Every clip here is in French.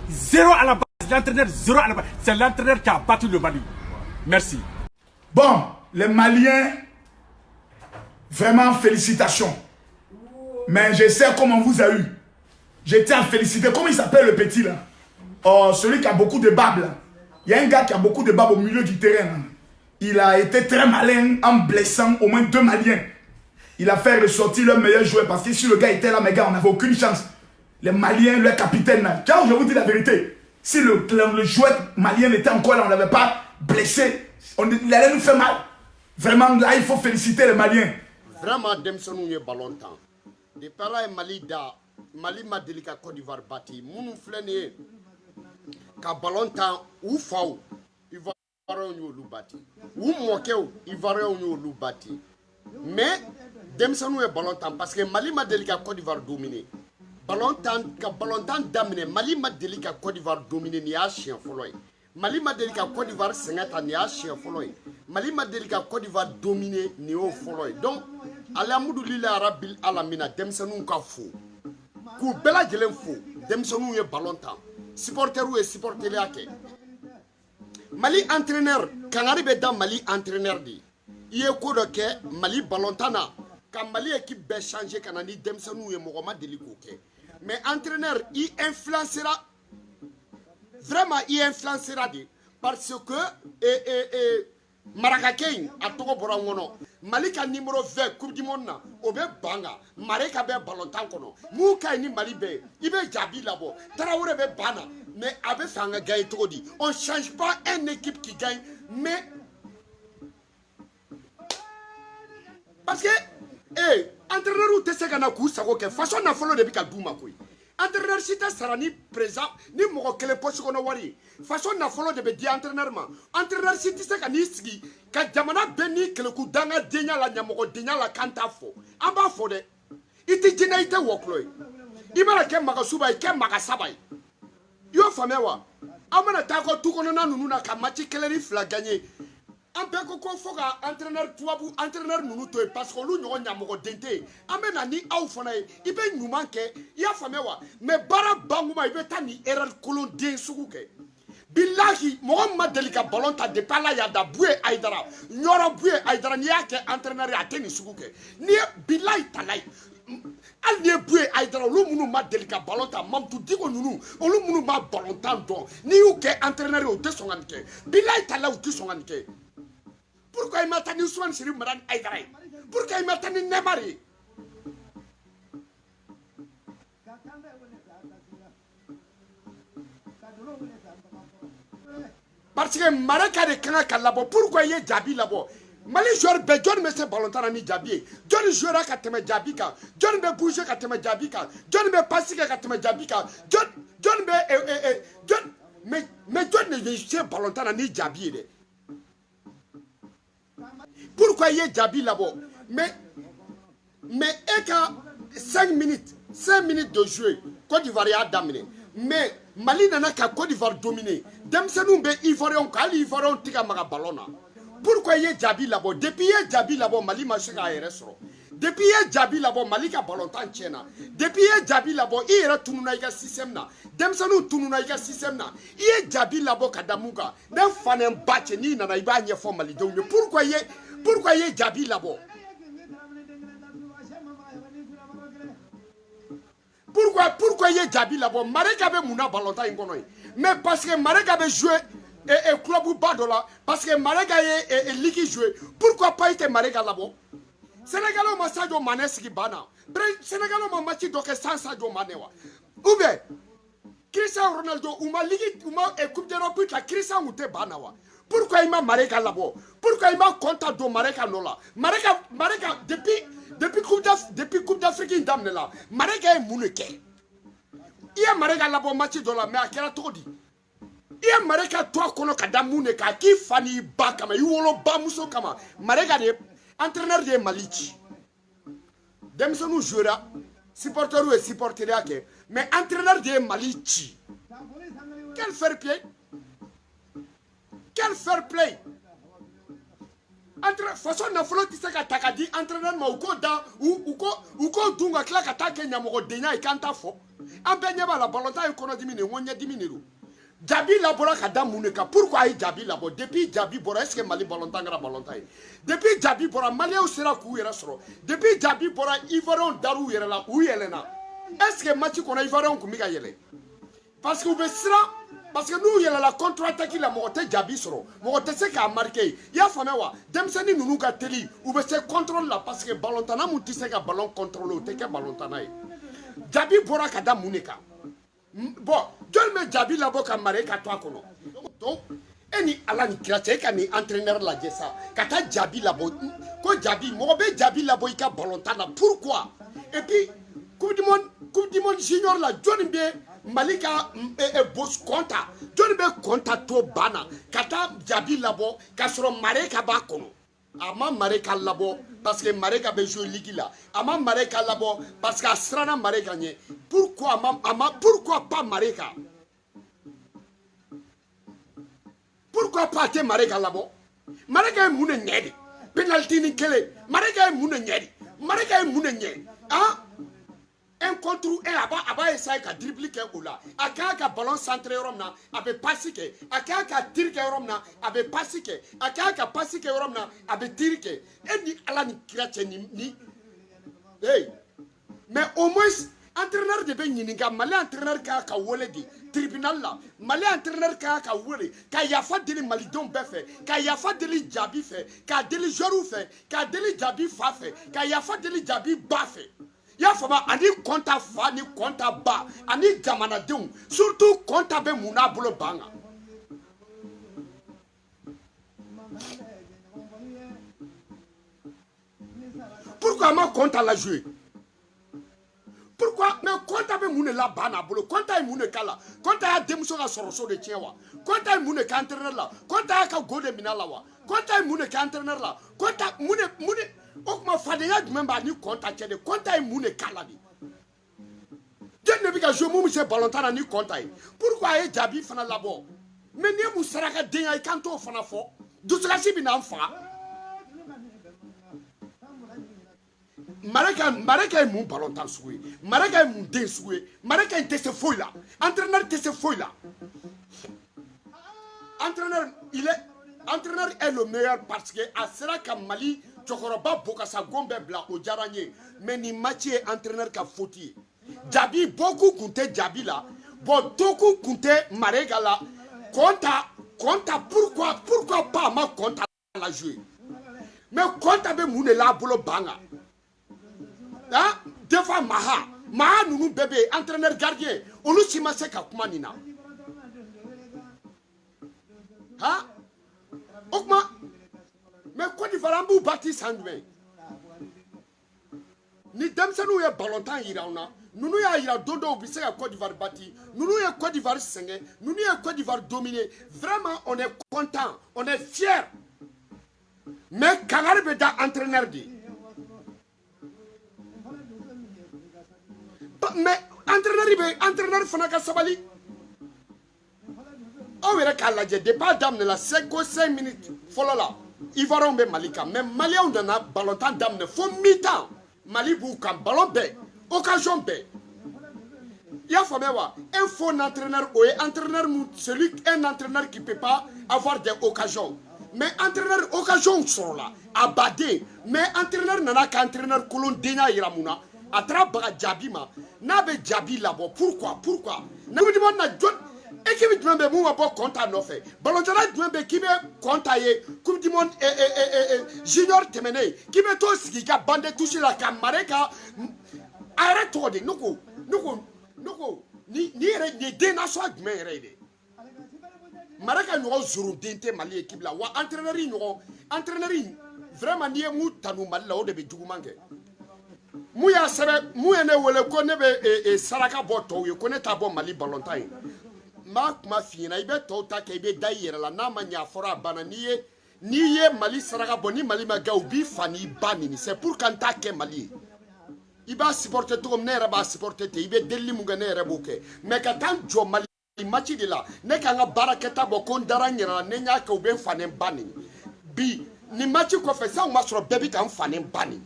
Zéro à la base. L'entraîneur, zéro à la base. C'est l'entraîneur qui a battu le Mali. Merci. Bon, les Maliens, vraiment félicitations. Mais je sais comment on vous a eu. Je tiens à féliciter. Comment il s'appelle le petit là? Oh, celui qui a beaucoup de babes là. Il y a un gars qui a beaucoup de babes au milieu du terrain là. Il a été très malin en blessant au moins 2 Maliens. Il a fait ressortir leur meilleur joueur parce que si le gars était là, mes gars, on n'avait aucune chance. Les Maliens, leur capitaine là. Tiens, je vous dis la vérité. Si le joueur malien était encore là, on n'avait pas blessé. Il allait nous faire mal. Vraiment, là, il faut féliciter les Maliens. Vraiment, Demsonou est ballon temps. Des parents Mali da, Mali m'a délicat Côte d'Ivoire bâti. Mounou flené, qu'à ballon temps, ou faou, il va ou bâti. Ou moqueu, il va ou bâti. Mais, Demsonou est ballon temps parce que Mali m'a délicat Côte d'Ivoire dominé. Ballon temps d'amener, Mali m'a délicat Côte d'Ivoire dominé, ni à chien folloy. Mali m'a délicat Côte d'Ivoire 50 ans, ni à chien folloy. Mali m'a délicat Côte d'Ivoire dominé, ni au folloy. Donc, Alhamdoulilah Rabbil Alamina, Demsanou ka fou. Kou bela jelen fou, Demsanou ye ballon temps. Supporteru et supporter ake. Mali entraîneur, Kanari be dans Mali entraîneur di. Iye ko do ke Mali ballon temps na. Quand Mali équipe be changer kanani Demsanou ye mogoma deliko ke. Mais entraîneur, il influencera. Vraiment, il influencera di. Parce que Marakakein a Togo Borangono. Malika numéro 20, Coupe du Monde, Obe Banga, Mareka be ballon temps kono. Mouka ni Malibe, Ibe Jabi labo, Traoré be Bana, mais avec Fanga gagne trop dit. On ne change pas une équipe qui gagne, mais. Parce que, entraîneur ou Tessegana Kou Sagoke, façon n'a follow depuis qu'à Doumakoui. Entraîneur si t'as sarani présent ni moko kele poche kono wari façon na follow de be di entraîneur ma entraîneur si t'es ka ni sigi ka jamana beni kele ku danga denya la nyamoko denya la kanta fo amba fo de iti jina ite wokloy ibara ke maka suba ke maka sabay yo famewa amana ta ko tu kono na nunu na ka match kele ri fla gagner an bɛɛ ko fo ka entraîneur tubabu entraîneur ninnu to yen parce que olu ɲɔgɔn ɲamɔgɔ den tɛ yen an bɛ na ni aw fana ye i bɛ ɲuman kɛ i y'a faamuya wa mais baara bankuma i bɛ taa ni erreur kolon den sugu kɛ bilahi mɔgɔ min ma deli ka ballon ta depuis ala y'a da Buye Aïdara ɲɔrɔ Buye Aïdara n'i y'a kɛ entraîneur ye a tɛ nin sugu kɛ n'i ye bilahi talayi hali n'i ye Buye Aïdara olu minnu ma deli ka ballon ta Mamadou Diko ninnu olu minnu ma ballon tan dɔn n'i y'u kɛ entraîneur ye u tɛ sɔn ka nin kɛ bilahi talayi u tɛ sɔn ka nin kɛ. Pourquoi il m'a tenu soin sur Madame Aïdara? Pourquoi il m'a tenu Neymar? Parce que Maraka de Kanaka là-bas, pourquoi il y a Djabi là-bas? Mali joueur be John me se ballon temps ni Djabi. John joueur ka teme Djabi ka. John be bouger ka teme Djabi ka. John be passer ka teme Djabi ka. John be John mais John ne se ballon temps ni Djabi de. Pourquoi il y a Djabi là-bas? Mais et quand 5 minutes de jeu, Côte d'Ivoire a dominé. Mais Mali n'a qu'à Côte d'Ivoire dominer. Demsenou be Ivoirion, Kali Ivoirion tika maga ballona. Pourquoi il y a Djabi là-bas? Depuis il y a Djabi là-bas, Mali m'a cheka RSO. Depuis il y a Djabi là-bas, Mali ka ballon tan tchena. Depuis il y a Djabi là-bas, il y a Tununaïga système na. Demsenou Tununaïga système na. Il y a Djabi là-bas Kadamuga. D'un fanem batche ni na iba nye fo Mali. Pourquoi il y a Djabi là-bas? Pourquoi il y a Djabi là-bas? Marek avait mouna ballon tan ingono. Mais parce que Marek avait joué et club Badola, parce que Marek a ligue joué. Pourquoi pas était Marek là-bas? Sénégal ma Sadio Mané qui bana. Sénégal ma match donc sans Sadio Mané wa. Ou bien Cristiano Ronaldo ou ma ligue ou ma coupe d'Europe la Cristiano Mouté bana wa. Pourquoi il m'a Mareka là-bas? Pourquoi il m'a compté de Mareka là? Mareka depuis Coupe d'Afrique il damne là. Mareka est mouneke. Il y a Mareka là-bas match de la mais à quel tour dit? Il y a Mareka toi kono kadamouneka qui fani ba kama yuolo ba muso kama. Mareka de entraîneur de Malichi. Demsonou jouera supporter ou supporter yake mais entraîneur de Malichi. Quel fair play? Quel fair play? Entre façon na folo ti seka takadi entraîneur ma uko da uko dunga kla katake nyamoko denya ikanta fo. An bɛ ɲɛ b'a la ballontan ye kɔnɔdimi de ye, n ko ɲɛdimi de don. Jabi labɔra ka da mun de kan? Pourquoi a ye Jabi labɔ? Depuis Jabi bɔra, est-ce que Mali ballontan kɛra ballontan ye? Depuis Jabi bɔra, Maliens sera k'u yɛrɛ sɔrɔ. Depuis Jabi bɔra, Ivoiriens dar'u yɛrɛ la, u yɛlɛnna. Est-ce que match kɔnɔ Ivoiriens tun bɛ ka yɛlɛ? Parce que u bɛ siran, parce que n'u yɛlɛla contre-attaque la, mɔgɔ tɛ Jabi sɔrɔ, mɔgɔ tɛ se k'a marquer. I y'a faamuya wa? Denmisɛnnin ninnu ka teli, u bɛ se contrôle la parce que ballontanna mun tɛ se ka ballon contrôler, o tɛ kɛ ballontanna ye. Jabi bɔra ka da mun de kan? Bon, jɔn bɛ Jabi labɔ ka mara e ka to a kɔnɔ? Donc, e ni Ala ni kira cɛ, e ka nin entraîneur lajɛ sa, ka taa Jabi labɔ, ko Jabi, mɔgɔ bɛ Jabi labɔ i ka ballontan na, pourquoi? Et puis, Coupe du monde junior la, jɔn bɛ Mali ka boss Konta, jɔn bɛ Konta to banna, ka taa Jabi labɔ, ka sɔrɔ Mareka b'a kɔnɔ. A ma Mareka labɔ parce que Mareka bɛ jouer ligue la. A ma Mareka labɔ parce que a siranna Mareka ɲɛ. Pourquoi pas Mareka? Pourquoi pas te Mareka labɔ? Mareka ye mun de ɲɛ de? Penalty ni kelen. Mareka ye mun de ɲɛ de? Mareka ye mun de ɲɛ? Ah? Un contre un, a b'a essayer ka dribble kɛ o la. A kan ka ballon centré yɔrɔ min na, a bɛ passe kɛ. A kan ka tir kɛ yɔrɔ min na, a bɛ passe kɛ. A kan ka passe kɛ yɔrɔ min na, a bɛ tir kɛ. E ni Ala ni kira cɛ ni hey, mais au moins entraîneur de bɛ ɲininka, Mali entraîneur ka wele de tribunal la. Mali entraîneur ka wele ka yafa deli malidenw bɛɛ fɛ, ka yafa deli Jabi fɛ, ka deli joueur fɛ, ka deli Jabi fa fɛ, ka yafa deli Jabi ba fɛ. Y'a fama ani Konta fa ni Konta ba ani jamanadenw, surtout Konta bɛ mun n'a bolo ban kan. Pourquoi ma Konta la joué? Pourquoi? Mais Konta bɛ mun de la ban n'a bolo? Konta ye mun de k'a la? Konta y'a denmuso ka sɔrɔso de tiɲɛ wa? Konta ye mun de kɛ entraîneur la? Konta y'a ka go de minɛ la wa? Konta ye mun de kɛ entraîneur la? Konta mun de o kuma fadenya jumɛn b'a ni Konta cɛ de? Konta ye mun de k'a la de? Jɔn de bɛ ka jouer mun bɛ se ballontan na ni Konta ye? Pourquoi a ye Jabi fana labɔ? Mais n'i ye mun sarakaden ye i kan t'o fana fɔ? Dusukasi bɛ n'an faga. Mareka ye mun ballontan sugu ye? Mareka ye mun den sugu ye? Mareka in tɛ se foyi la. Entraîneur tɛ se foyi la. Entraîneur est le meilleur parce que a sera ka Mali cɛkɔrɔba bɔ ka sa gon bɛɛ bila o diyara n ye. Mais nin match ye entraîneur ka faute ye. Jabi beaucoup kun tɛ Jabi la, bon beaucoup kun tɛ Mareka la. Konta pourquoi pas ma Konta la jouer? Mais Konta bɛ mun de la bolo ban kan? Hein? Des fois Maha ninnu bɛɛ bɛ yen, entraîneur gardien olu si ma se ka kuma nin na. Hein? O kuma mais Côte d'Ivoire an b'u bati san jumɛn? Ni denmisɛnninw ye ballontan yira an na, ninnu y'a yira don dɔw bɛ se ka Côte d'Ivoire bati, ninnu ye Côte d'Ivoire sɛgɛn, ninnu ye Côte d'Ivoire dominé. Vraiment on est content, on est fier. Mais Kangari bɛ da entraîneur de. Mais entraîneur fana ka sabali. Aw yɛrɛ k'a lajɛ depuis a daminɛ la 5 minutes fɔlɔ la Ivoiriens bɛ Mali kan, mais Maliens nana ballontan daminɛ fo mi-temps. Mali b'u kan ballon bɛɛ, occasion bɛɛ. I y'a faamuya wa? Un faux entraîneur, o ye entraîneur un entraîneur qui peut pas avoir des occasions. Mais entraîneur occasion sɔrɔ la a baden, mais entraîneur nana ka entraîneur kolondenya yira mun na? A taara baga Jabi ma, n'a bɛ Jabi labɔ. Pourquoi? Coupe du monde na jɔn équipe jumɛn bɛ mun ma bɔ Konta nɔfɛ? Ballontanna jumɛn bɛ k'i bɛ Konta ye Coupe du monde junior tɛmɛnen k'i bɛ t'o sigi i ka bande touche la ka Mareka a yɛrɛ tɔgɔ de ne ko ni yɛrɛ nin den nasɔn jumɛn yɛrɛ ye dɛ? Mareka ɲɔgɔn zuruden tɛ Mali équipe la, wa entraîneur vraiment n'i ye mun tanu Mali la o de bɛ juguman kɛ. Mun y'a sɛbɛn mun ye ne wele ko ne bɛ saraka bɔ tɔw ye ko ne t'a bɔ Mali ballontan ye. M'a kuma f'i ɲɛna i bɛ tɔw ta kɛ i bɛ da i yɛrɛ la, n'a ma ɲɛ a fɔra a banna. N'i ye Mali saraka bɔ ni Mali ma kɛ u b'i fa n'i ba nini. C'est pour que n t'a kɛ Mali ye. I b'a supporter cogo min ne yɛrɛ b'a supporter ten, i bɛ delili mun kɛ ne yɛrɛ b'o kɛ. Mais ka taa n jɔ Mali match de la ne ka n ka baara kɛta bɔ ko n dara n yɛrɛ la ne y'a kɛ u bɛ n fa ni n ba nini. Bi nin match kɔfɛ sisan o ma sɔrɔ bɛɛ bɛ ka n fa ni n ba nini.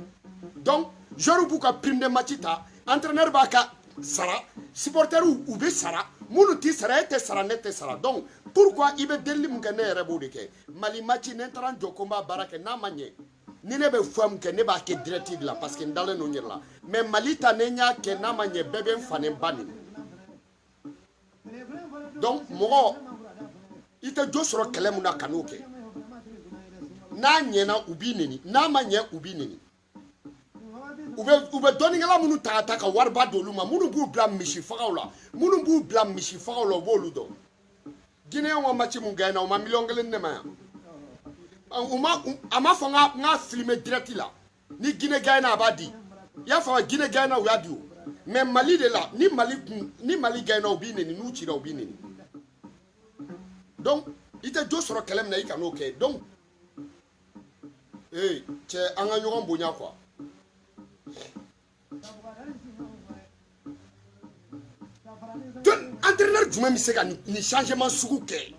Donc joueur b'u ka prime de match ta, entraîneur b'a ka sara supporter ou be sara munu ti sara ete sara nete sara donc pourquoi ibe deli mun ne yɛrɛ b'o de kɛ Mali match ne taara jɔ ko n b'a baara kɛ n'a ma ɲɛ ni ne bɛ fam kɛ ne b'a kɛ direct la parce que n dalen no yɛrɛ la mais Mali ta ne ɲ'a kɛ n'a ma ɲɛ bɛɛ bɛ n fa ne ba nin donc mɔgɔ i tɛ jo sɔrɔ kɛlɛ mun na ka n'o kɛ n'a ɲɛna u b'i neni n'a ma ɲɛ u b'i neni u bɛ dɔnnikɛla minnu ta ka wariba d'olu ma minnu b'u bila misi fagaw la minnu b'u bila misi fagaw la u b'olu dɔn Guinéen ka match mun gagné na u ma miliyɔn 1 de ma yan a ma fɔ n ka filmer direct la ni Guinée gagné na a b'a di i y'a faamu Guinée gagné na u y'a di o mais Mali de la ni Mali gagné na u b'i neni n'u cira u b'i neni donc i tɛ jo sɔrɔ kɛlɛ min na i kan'o kɛ donc cɛ an ka ɲɔgɔn bonya quoi entraîneur jumɛn bɛ se ka ni changement sugu kɛ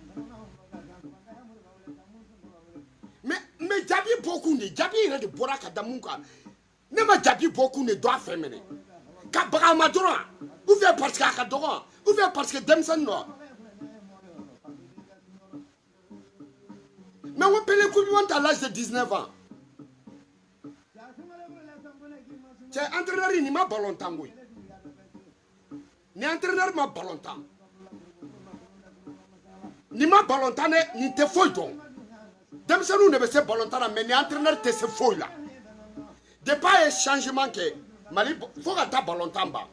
mais jaabi bɔkun de jaabi yɛrɛ de bɔra ka da mun kan ne ma jaabi bɔkun de dɔ a fɛ minɛ ka baga a ma dɔrɔn ou bien parce que a ka dɔgɔ ou bien parce que denmisɛnnin don mais on peut les coups à l'âge de 19 ans c'est entraîneur ni ma ballon tango ni entraîneur ma ballon tan ni ma ballon tan ni te foyi dɔn denmisɛnninw de bɛ se ballon tan na mais ni entraîneur tɛ se foyi la depuis a ye changement kɛ Mali fo ka taa ballon tan ban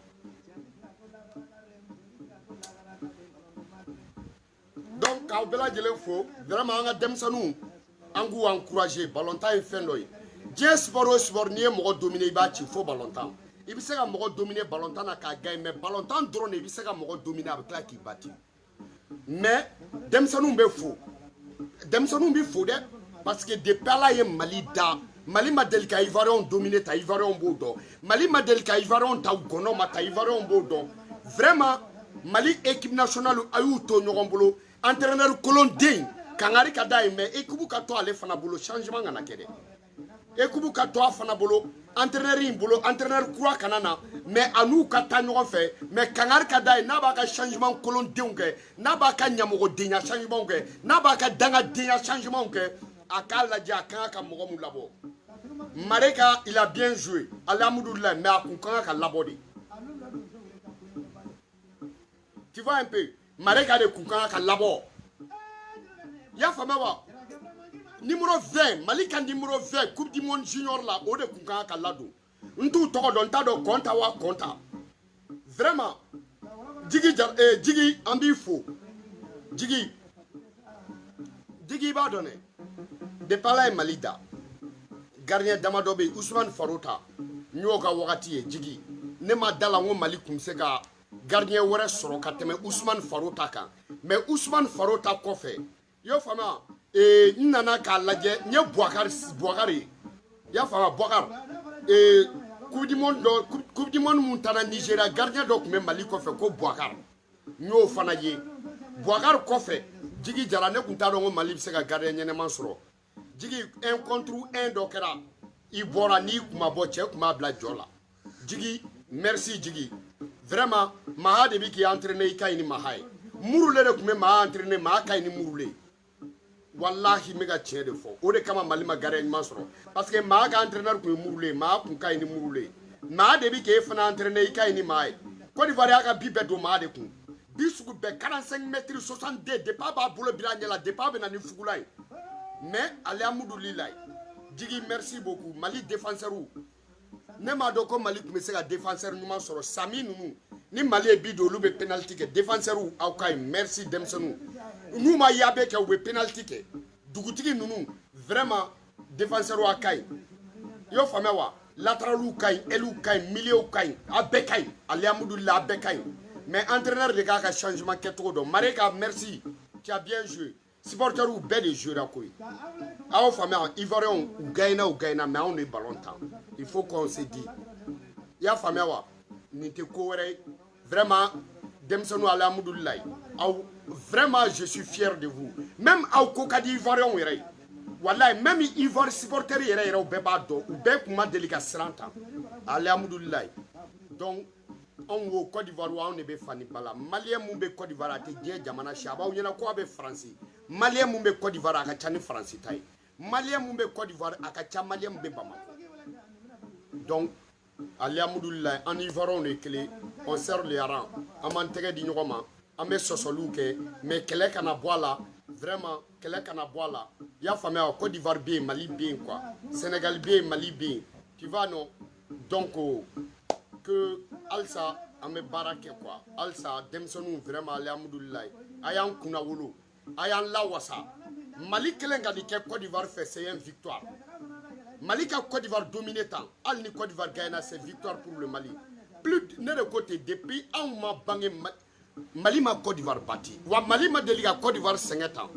donc k'aw bɛɛ lajɛlen fo vraiment an ka denmisɛnninw an k'u encourager ballon tan ye fɛn dɔ ye diɲɛ sport o sport n'i ye mɔgɔ dominer i b'a ci fo ballon tan i bɛ se ka mɔgɔ dominer ballon tan na k'a gagner mais ballon tan dɔrɔn de i bɛ se ka mɔgɔ dominer a bɛ tila k'i bati mais denmisɛnninw bɛ fo denmisɛnninw bɛ fo dɛ parce que depuis Ala ye Mali da Mali ma deli ka Ivoirien dominer ta Ivoirien b'o dɔn Mali ma deli ka Ivoirien ta gɔnɔ ma ta Ivoirien b'o dɔn vraiment Mali équipe nationale a y'u to ɲɔgɔn bolo entraîneur kolonden kangari ka da ye mais équipe ka to ale fana bolo changement kana kɛ dɛ équipe ka to a fana bolo entraîneur in bolo entraîneur kura kana na mais a n'u ka taa ɲɔgɔn fɛ mais kangari ka da ye n'a b'a ka changement kolondenw kɛ n'a b'a ka ɲɛmɔgɔdenya changement kɛ n'a b'a ka dangadenya changement kɛ a k'a lajɛ a kan ka mɔgɔ mun labɔ Mareka il a bien joué alhamdoulilah mais a kun kan ka labɔ de tu vois un peu Mareka de kun kan ka labɔ i y'a faamuya wa numéro 20 Mali ka numéro 20 coupe du monde junior la o de kun kan ka ladon n t'u tɔgɔ dɔn n t'a dɔn kɔnta wa kɔnta vraiment jigi an b'i fo jigi i b'a dɔn dɛ depuis Ala ye Mali da gardien damadɔ bɛ yen Ousmane Farota n y'o ka wagati ye jigi ne ma da la n ko Mali kun bɛ se ka gardien wɛrɛ sɔrɔ ka tɛmɛ Ousmane Farota kan mais Ousmane Farota kɔfɛ i y'o faamuya n nana k'a lajɛ n ye Bouakari ye i y'a faamuya Bouakari coupe du monde mun taara Nigeria gardien dɔ tun bɛ Mali kɔfɛ ko Bouakari n y'o fana ye Bouakari kɔfɛ jigi jara ne tun t'a dɔn ko Mali bɛ se ka gardien ɲɛnɛman sɔrɔ jigi 1 contre 1 dɔ kɛra i bɔra n'i kun ma bɔ cɛ kun b'a bila jɔ la jigi merci jigi vraiment Maha de bɛ k'i entraîner i ka ɲi ni Maha ye Murule de tun bɛ Maha entraîner Maha ka ɲi ni Murule wallahi n bɛ ka tiɲɛ de fɔ o de kama Mali ma gardien ɲuman sɔrɔ parce que Maha ka entraîneur tun ye Murule Maha kun ka ɲi ni Murule Maha de bɛ k'e fana entraîner i ka ɲi ni Maha ye Côte d'Ivoire y'a ka bi bɛɛ don Maha de kun bi sugu bɛɛ 45 mètres 62 depuis a b'a bolo bila a ɲɛ la depuis a bɛ na ni fugula ye mais alhamdoulilah jigi merci beaucoup Mali défenseur ne m'a dɔn ko Mali tun bɛ se ka défenseur ɲuman sɔrɔ Sami ninnu ni Mali ye bi don olu bɛ penalty kɛ défenseur aw ka ɲi merci denmisɛnninw n'u ma yabe kɛ u bɛ penalty kɛ dugutigi ninnu vraiment défenseur a ka ɲi i y'o faamuya wa latéral ka ɲi ailier ka ɲi milieu ka ɲi a bɛɛ ka ɲi alhamdoulilah a bɛɛ ka ɲi mais entraîneur de k'a ka changement kɛcogo dɔn Mareka merci tu as bien joué supporters bɛɛ de jouera koyi a y'o faamuya Ivoiriens u gagné mais anw de ballon tan il faut qu'on se dit i y'a faamuya wa nin tɛ ko wɛrɛ ye vraiment denmisɛnninw alhamdoulilah aw vraiment je suis fier de vous même aw ko ka di Ivoiriens yɛrɛ ye wallahi même Ivoire supporters yɛrɛ u bɛɛ b'a dɔn u bɛɛ kun ma deli ka siran ta alhamdoulilah donc on wo Côte d'Ivoire on ne be fani bala malien mun be Côte d'Ivoire ate die jamana shaba nyana ko be France malien mun be Côte d'Ivoire aka chani France tay malien mun be Côte d'Ivoire aka cha malien be Bamako donc aliamudoullah en Ivoire on est clé on serre les rangs aman tege di ñogoma amé sosolu ke mais kele kana boila vraiment kele kana boila ya famé Côte d'Ivoire bien Mali bien quoi Sénégal bien Mali bien tu vois non donc que alsa amé barake quoi alsa demsonu vraiment aliamudoullah ayan kuna wulu ayan lawasa Mali kelen ga di ke Côte d'Ivoire fait c'est une victoire Mali ka Côte d'Ivoire dominé tant al ni Côte d'Ivoire gagne c'est victoire pour le Mali plus de côté depuis un mois bangé Mali ma Côte d'Ivoire bâti wa Mali ma deli ka Côte d'Ivoire 5 ans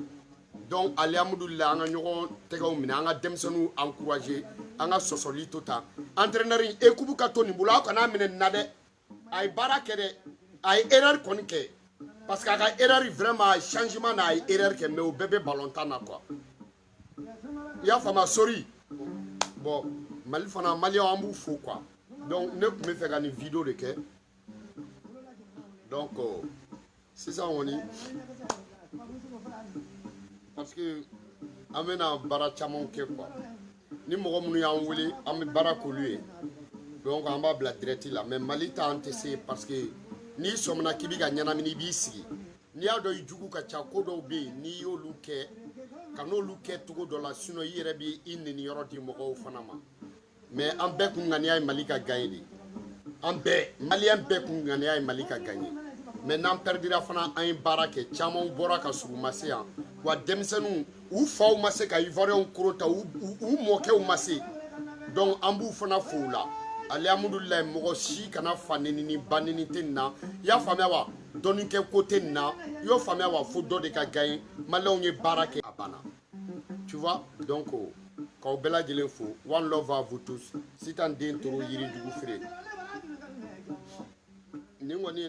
donc aliamudoullah anga ñogon tegaw mina anga demsonu encourager anga sosoli tota entraîneur e kubu ka toni bula kana mine nade ay barake de ay erreur konike parce que ka erreur vraiment changement na ay erreur ke mais au bébé ballon tan quoi ya fama sorry bon Mali fana Mali ambu fou quoi donc ne me fait gagner vidéo de que donc c'est ça on est parce que amena bara chamon ke quoi ni mogo munu ya wuli am bara ko lui donc on va bla direct là mais Mali ta antessé parce que ni somna kibi ga nyana mini bi sigi ni ado jugu ka cha ko do be ni yo luke kano luke tugo do la sino yere bi inni ni yoro di mogo fanama mais en be kun ngani ay Mali ka gagner en be malien be kun ngani ay Mali ka gagner mais n'en perdira fana un barake chamon bora ka suru masia wa demsenu ou faw masse ka ivoirien kurota ou moke ou masse donc ambu fana foula aliamudoullah mogo si kana faneni ni baneni tenna ya famia wa doni ke côté na yo famia wa fo do de ka gagner malon ye barake abana tu vois donc quand bela de l'info one love à vous tous si t'en den toro yiri dugu frère ni ngoni